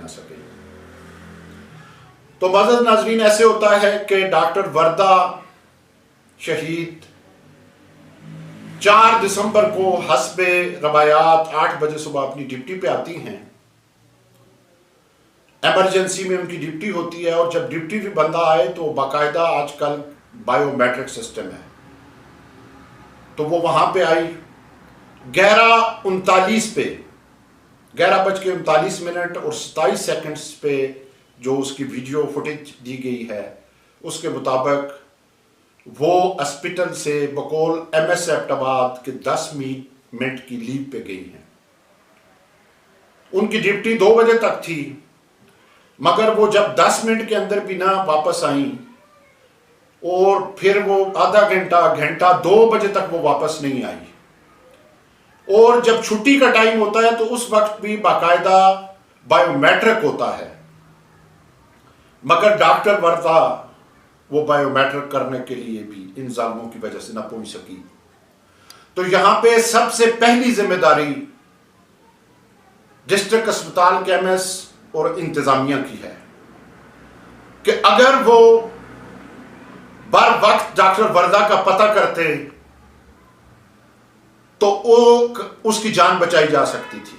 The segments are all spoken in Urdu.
آ سکے۔ تو معزز ناظرین، ایسے ہوتا ہے کہ ڈاکٹر وردہ شہید 4 دسمبر کو حسب روایات 8 بجے صبح اپنی ڈیوٹی پہ آتی ہیں۔ ایمرجنسی میں ان کی ڈیوٹی ہوتی ہے، اور جب ڈیوٹی پہ بندہ آئے تو باقاعدہ آج کل بائیو میٹرک سسٹم ہے، تو وہ وہاں پہ آئی 11:39 پہ 11:39 اور 27 سیکنڈز پہ جو اس کی ویڈیو فوٹیج دی گئی ہے اس کے مطابق وہ اسپیٹل سے بقول ایم ایس ایبٹ آباد کے 10 منٹ کی لیو پہ گئی ہیں۔ ان کی ڈیوٹی 2 بجے تک تھی، مگر وہ جب 10 منٹ کے اندر بھی نہ واپس آئیں، اور پھر وہ آدھا گھنٹہ 2 بجے تک وہ واپس نہیں آئی، اور جب چھٹی کا ٹائم ہوتا ہے تو اس وقت بھی باقاعدہ بائیو میٹرک ہوتا ہے، مگر ڈاکٹر وردہ وہ بائیو میٹرک کرنے کے لیے بھی ان ظالموں کی وجہ سے نہ پہنچ سکی۔ تو یہاں پہ سب سے پہلی ذمہ داری ڈسٹرکٹ اسپتال کے ایم ایس اور انتظامیہ کی ہے کہ اگر وہ بر وقت ڈاکٹر وردہ کا پتہ کرتے تو اس کی جان بچائی جا سکتی تھی،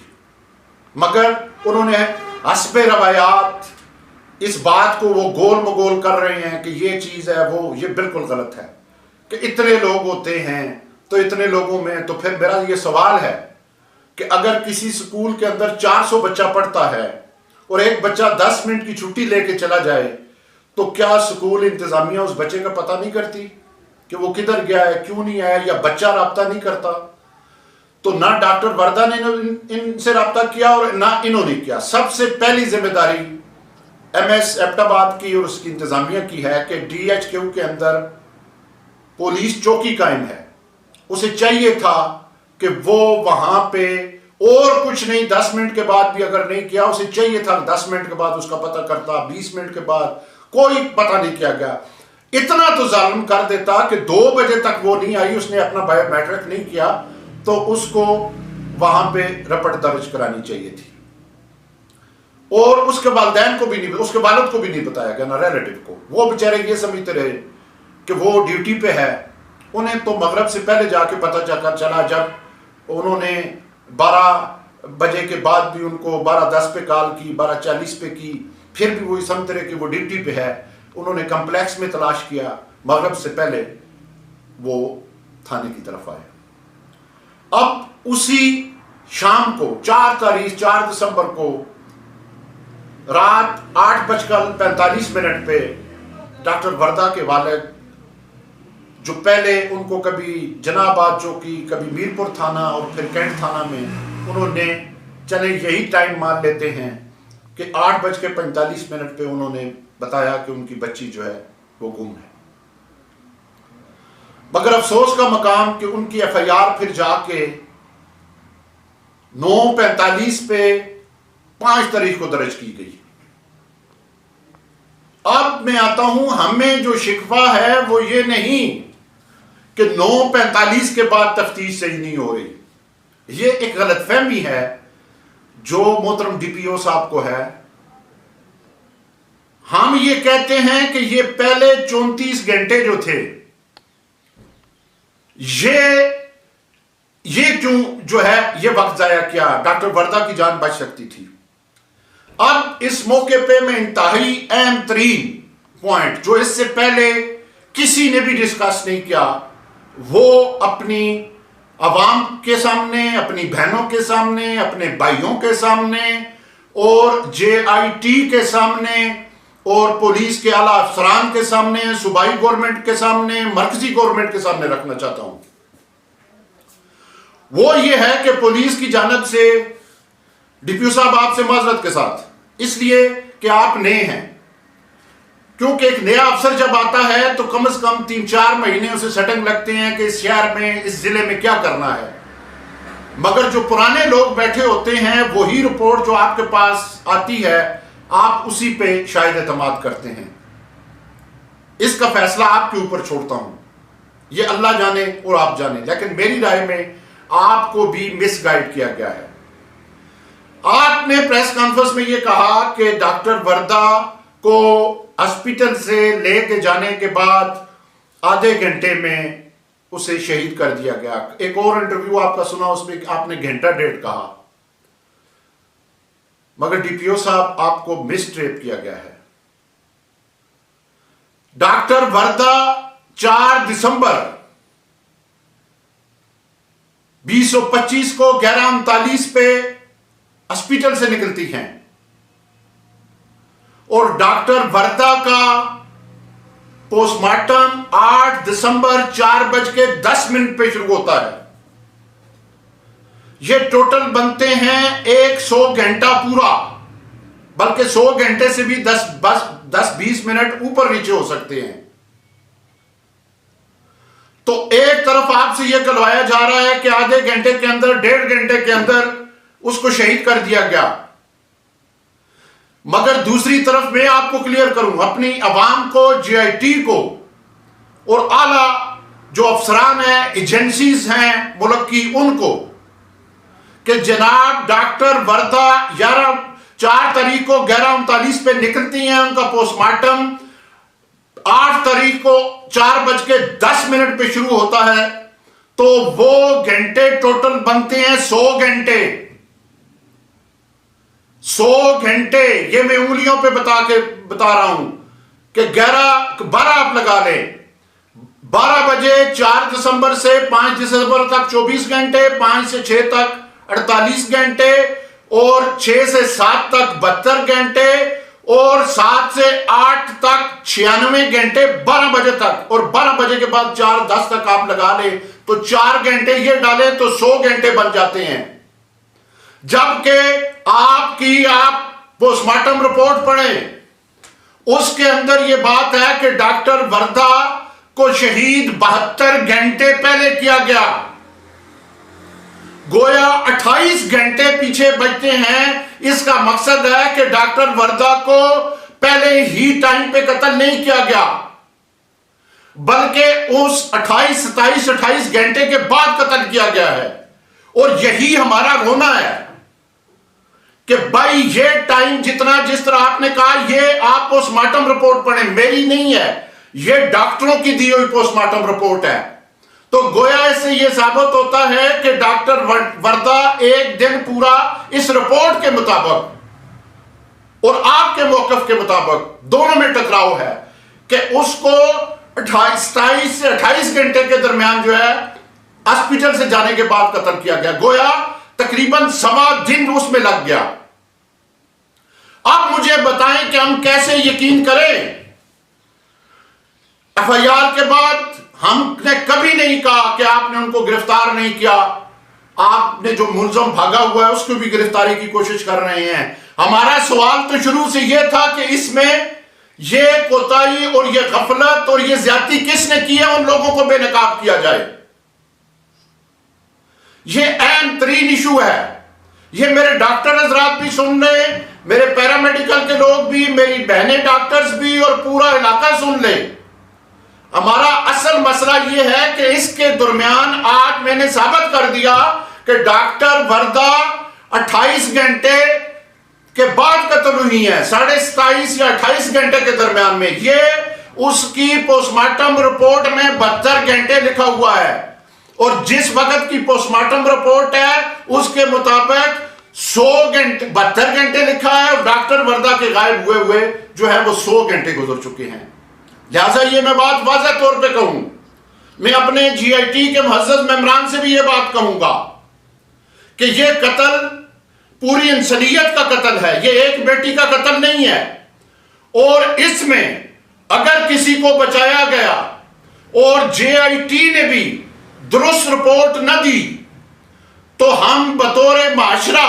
مگر انہوں نے حسب روایات اس بات کو وہ گول مگول کر رہے ہیں کہ یہ چیز ہے، وہ یہ بالکل غلط ہے کہ اتنے لوگ ہوتے ہیں تو اتنے لوگوں میں، تو پھر میرا یہ سوال ہے کہ اگر کسی سکول کے اندر 400 بچہ پڑھتا ہے اور ایک بچہ 10 منٹ کی چھٹی لے کے چلا جائے، تو کیا سکول انتظامیہ اس بچے کا پتہ نہیں کرتی کہ وہ کدھر گیا ہے، کیوں نہیں آیا، یا بچہ رابطہ نہیں کرتا؟ تو نہ ڈاکٹر وردہ نے ان سے رابطہ کیا اور نہ انہوں نے کیا۔ سب سے پہلی ذمہ داری ایم ایس ایبٹ آباد کی اور اس کی انتظامیہ کی ہے کہ ڈی ایچ کیو کے اندر پولیس چوکی قائم ہے، اسے چاہیے تھا کہ وہ وہاں پہ اور کچھ نہیں 10 منٹ کے بعد بھی اگر نہیں کیا، اسے چاہیے تھا 10 منٹ کے بعد اس کا پتہ کرتا، 20 منٹ کے بعد، کوئی پتہ نہیں کیا گیا۔ اتنا تو ظالم کر دیتا کہ 2 بجے تک وہ نہیں آئی، اس نے اپنا بائیو میٹرک نہیں کیا، تو اس کو وہاں پہ رپٹ درج کرانی چاہیے تھی، اور اس کے والدین کو بھی نہیں، اس کے والد کو بھی نہیں بتایا گیا، نہ ریلیٹیو کو۔ وہ بیچارے یہ سمجھتے رہے کہ وہ ڈیوٹی پہ ہے۔ انہیں تو مغرب سے پہلے جا کے پتہ چلا، جب انہوں نے 12 بجے کے بعد بھی ان کو 12:10 پہ کال کی، 12:40 پہ کی، پھر بھی وہی سمجھتے رہے کہ وہ ڈیوٹی پہ ہے۔ انہوں نے کمپلیکس میں تلاش کیا، مغرب سے پہلے وہ تھانے کی طرف آئے۔ اب اسی شام کو 4 دسمبر کو رات 8:45 پہ ڈاکٹر وردہ کے والد، جو پہلے ان کو کبھی جناح آباد چوکی، کبھی میرپور تھانہ اور پھر کینٹ تھانہ میں، انہوں نے چلے یہی ٹائم مان لیتے ہیں کہ 8:45 پہ انہوں نے بتایا کہ ان کی بچی جو ہے وہ گم ہے۔ مگر افسوس کا مقام کہ ان کی ایف آئی آر پھر جا کے 9:45 پہ 5 تاریخ کو درج کی گئی۔ اب میں آتا ہوں، ہمیں جو شکوہ ہے وہ یہ نہیں کہ 9:45 کے بعد تفتیش صحیح نہیں ہو رہی، یہ ایک غلط فہمی ہے جو محترم ڈی پی او صاحب کو ہے۔ ہم یہ کہتے ہیں کہ یہ پہلے 34 گھنٹے جو تھے، یہ کیوں جو ہے یہ وقت ضائع کیا؟ ڈاکٹر وردہ کی جان بچ سکتی تھی۔ اب اس موقع پہ میں انتہائی اہم ترین پوائنٹ جو اس سے پہلے کسی نے بھی ڈسکس نہیں کیا، وہ اپنی عوام کے سامنے، اپنی بہنوں کے سامنے، اپنے بھائیوں کے سامنے اور جے آئی ٹی کے سامنے اور پولیس کے اعلیٰ افسران کے سامنے، صوبائی گورنمنٹ کے سامنے، مرکزی گورنمنٹ کے سامنے رکھنا چاہتا ہوں۔ وہ یہ ہے کہ پولیس کی جانب سے، ڈی پی او صاحب آپ سے معذرت کے ساتھ، اس لیے کہ آپ نئے ہیں، کیونکہ ایک نیا افسر جب آتا ہے تو کم از کم 3-4 مہینے اسے سیٹنگ لگتے ہیں کہ اس شہر میں، اس ضلع میں کیا کرنا ہے، مگر جو پرانے لوگ بیٹھے ہوتے ہیں وہی رپورٹ جو آپ کے پاس آتی ہے آپ اسی پہ شاید اعتماد کرتے ہیں۔ اس کا فیصلہ آپ کے اوپر چھوڑتا ہوں، یہ اللہ جانے اور آپ جانے، لیکن میری رائے میں آپ کو بھی مس گائیڈ کیا گیا ہے۔ آپ نے پریس کانفرنس میں یہ کہا کہ ڈاکٹر وردہ کو ہاسپٹل سے لے کے جانے کے بعد آدھے گھنٹے میں اسے شہید کر دیا گیا. ایک اور انٹرویو آپ کا سنا، اس میں آپ نے گھنٹہ ڈیڑھ کہا، مگر ڈی پی او صاحب آپ کو مس ٹریپ کیا گیا ہے. ڈاکٹر وردہ 4 دسمبر 2025 کو 11:39 پہ ہاسپٹل سے نکلتی ہیں، اور ڈاکٹر وردہ کا پوسٹ مارٹم 8 دسمبر 4:10 پہ شروع ہوتا ہے. یہ ٹوٹل بنتے ہیں 100 گھنٹہ پورا، بلکہ 100 گھنٹے سے بھی 10-20 منٹ اوپر نیچے ہو سکتے ہیں. تو ایک طرف آپ سے یہ کہلوایا جا رہا ہے کہ آدھے گھنٹے کے اندر، ڈیڑھ گھنٹے کے اندر اس کو شہید کر دیا گیا، مگر دوسری طرف میں آپ کو کلیئر کروں، اپنی عوام کو، جی آئی ٹی کو اور اعلیٰ جو افسران ہیں، ایجنسیز ہیں ملک کی، ان کو، کہ جناب ڈاکٹر وردہ 4 تاریخ کو 11:39 پہ نکلتی ہیں، ان کا پوسٹ مارٹم 8 تاریخ کو 4:10 پہ شروع ہوتا ہے، تو وہ گھنٹے ٹوٹل بنتے ہیں 100 گھنٹے. 100 گھنٹے، یہ میں انگلیوں پہ بتا رہا ہوں کہ 12 آپ لگا لیں، 12 بجے 4 دسمبر سے 5 دسمبر تک 24 گھنٹے، 5 سے 6 تک 48 گھنٹے، اور 6 سے 7 تک 72 گھنٹے، اور 7 سے 8 تک 96 گھنٹے، 12 بجے تک، اور 12 بجے کے بعد 4:10 تک آپ لگا لیں تو 4 گھنٹے یہ ڈالیں تو 100 گھنٹے بن جاتے ہیں. جبکہ آپ پوسٹ مارٹم رپورٹ پڑھیں، اس کے اندر یہ بات ہے کہ ڈاکٹر وردہ کو شہید 72 گھنٹے پہلے کیا گیا. گویا 28 گھنٹے پیچھے بچتے ہیں. اس کا مقصد ہے کہ ڈاکٹر وردہ کو پہلے ہی ٹائم پہ قتل نہیں کیا گیا، بلکہ اس 28 گھنٹے کے بعد قتل کیا گیا ہے. اور یہی ہمارا رونا ہے کہ بھائی یہ ٹائم جتنا، جس طرح آپ نے کہا، یہ آپ پوسٹ مارٹم رپورٹ پڑھیں، میری نہیں ہے، یہ ڈاکٹروں کی دی ہوئی پوسٹ مارٹم رپورٹ ہے. تو گویا اس سے یہ ثابت ہوتا ہے کہ ڈاکٹر وردہ ایک دن پورا اس رپورٹ کے مطابق اور آپ کے موقف کے مطابق دونوں میں ٹکراؤ ہے کہ اس کو 27 سے 28 گھنٹے کے درمیان جو ہے ہاسپٹل سے جانے کے بعد قتل کیا گیا. گویا تقریباً 1.25 دن اس میں لگ گیا. اب مجھے بتائیں کہ ہم کیسے یقین کریں؟ ایف آئی آر کے بعد ہم نے کبھی نہیں کہا کہ آپ نے ان کو گرفتار نہیں کیا. آپ نے جو ملزم بھاگا ہوا ہے اس کو بھی گرفتاری کی کوشش کر رہے ہیں. ہمارا سوال تو شروع سے یہ تھا کہ اس میں یہ کوتاہی اور یہ غفلت اور یہ زیادتی کس نے کی ہے، ان لوگوں کو بے نقاب کیا جائے. یہ اہم ترین ایشو ہے. یہ میرے ڈاکٹر حضرات بھی سن لیں، میرے پیرامیڈیکل کے لوگ بھی، میری بہنیں ڈاکٹرز بھی، اور پورا علاقہ سن لیں. ہمارا اصل مسئلہ یہ ہے کہ اس کے درمیان آج میں نے ثابت کر دیا کہ ڈاکٹر وردہ 28 گھنٹے کے بعد قتل ہوئی ہے، 27.5 یا 28 گھنٹے کے درمیان میں. یہ اس کی پوسٹ مارٹم رپورٹ میں 72 گھنٹے لکھا ہوا ہے، اور جس وقت کی پوسٹ مارٹم رپورٹ ہے اس کے مطابق 100 گھنٹے 72 گھنٹے لکھا ہے، اور ڈاکٹر وردہ کے غائب ہوئے جو ہے وہ 100 گھنٹے گزر چکے ہیں. لہٰذا یہ میں بات واضح طور پہ کہوں، میں اپنے جی آئی ٹی کے معزز ممبران سے بھی یہ بات کہوں گا کہ یہ قتل پوری انسانیت کا قتل ہے، یہ ایک بیٹی کا قتل نہیں ہے. اور اس میں اگر کسی کو بچایا گیا اور جے آئی ٹی نے بھی درست رپورٹ نہ دی تو ہم بطور معاشرہ،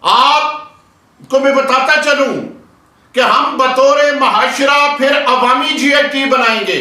آپ کو میں بتاتا چلوں کہ ہم بطور معاشرہ پھر عوامی جی آئی ٹی بنائیں گے.